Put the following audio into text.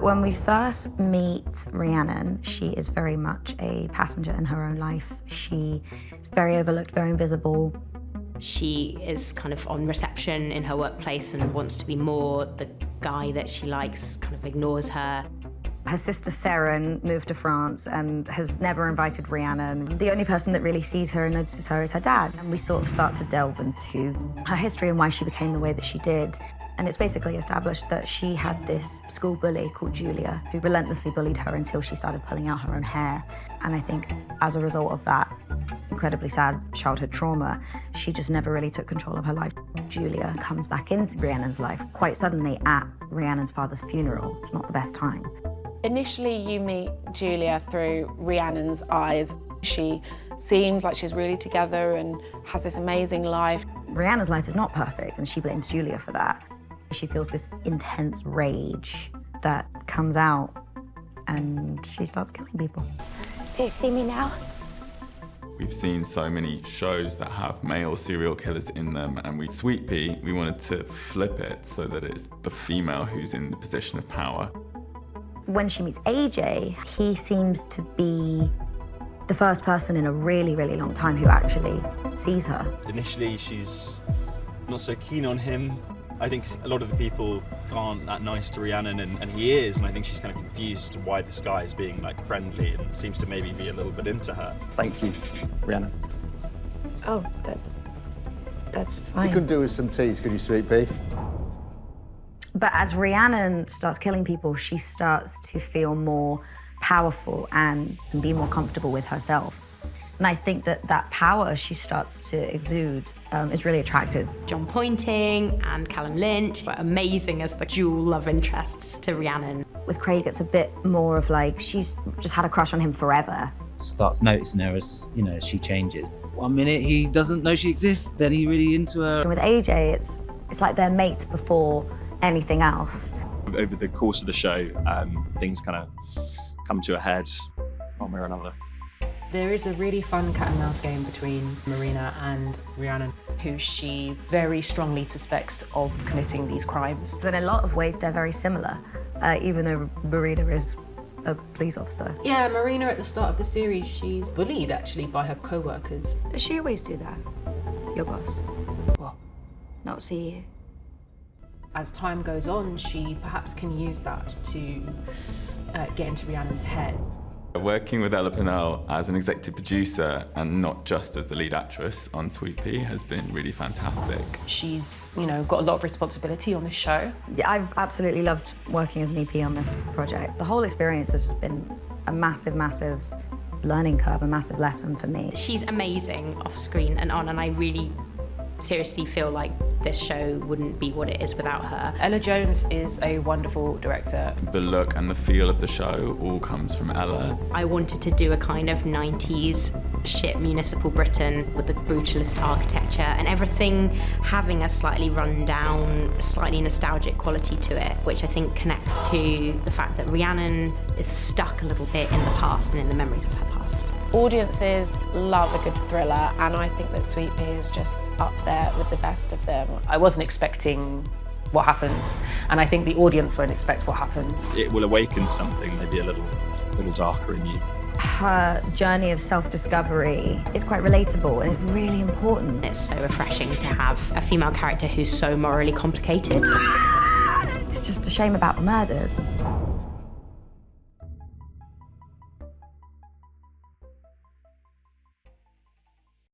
When we first meet Rhiannon, she is very much a passenger in her own life. She is very overlooked, very invisible. She is kind of on reception in her workplace and wants to be more. The guy that she likes kind of ignores her. Her sister Seren moved to France and has never invited Rhiannon. The only person that really sees her and notices her is her dad. And we sort of start to delve into her history and why she became the way that she did. And it's basically established that she had this school bully called Julia who relentlessly bullied her until she started pulling out her own hair. And I think as a result of that incredibly sad childhood trauma, she just never really took control of her life. Julia comes back into Rhiannon's life quite suddenly at Rhiannon's father's funeral. It's not the best time. Initially, you meet Julia through Rhiannon's eyes. She seems like she's really together and has this amazing life. Rhiannon's life is not perfect, and she blames Julia for that. She feels this intense rage that comes out, and she starts killing people. Do you see me now? We've seen so many shows that have male serial killers in them, and with Sweetpea, we wanted to flip it so that it's the female who's in the position of power. When she meets AJ, he seems to be the first person in a really, really long time who actually sees her. Initially, she's not so keen on him. I think a lot of the people aren't that nice to Rhiannon, and he is, and I think she's kind of confused why this guy is being like friendly and seems to maybe be a little bit into her. Thank you, Rhiannon. Oh, that's fine. You can do with some teas, could you, Sweetpea? But as Rhiannon starts killing people, she starts to feel more powerful and be more comfortable with herself. And I think that that power she starts to exude is really attractive. Jon Pointing and Calam Lynch were amazing as the dual love interests to Rhiannon. With Craig, it's a bit more of like, she's just had a crush on him forever. Starts noticing her as, as she changes. 1 minute he doesn't know she exists, then he's really into her. And with AJ, it's like they're mates before anything else. Over the course of the show, things kind of come to a head one way or another. There is a really fun cat and mouse game between Marina and Rhiannon, who she very strongly suspects of committing these crimes. In a lot of ways, they're very similar, even though Marina is a police officer. Yeah, Marina at the start of the series, she's bullied actually by her co-workers. Does she always do that? Your boss? What? Not see you? As time goes on, she perhaps can use that to get into Rhiannon's head. Working with Ella Purnell as an executive producer and not just as the lead actress on Sweetpea has been really fantastic. She's, got a lot of responsibility on this show. Yeah, I've absolutely loved working as an EP on this project. The whole experience has just been a massive, massive learning curve, a massive lesson for me. She's amazing off screen and on, and I really seriously feel like this show wouldn't be what it is without her. Ella Jones is a wonderful director. The look and the feel of the show all comes from Ella. I wanted to do a kind of 90s shit municipal Britain with the brutalist architecture and everything having a slightly run-down, slightly nostalgic quality to it, which I think connects to the fact that Rhiannon is stuck a little bit in the past and in the memories of her past. Audiences love a good thriller, and I think that Sweetpea is just up there with the best of them. I wasn't expecting what happens, and I think the audience won't expect what happens. It will awaken something maybe a little darker in you. Her journey of self-discovery is quite relatable and it's really important. It's so refreshing to have a female character who's so morally complicated. It's just a shame about the murders.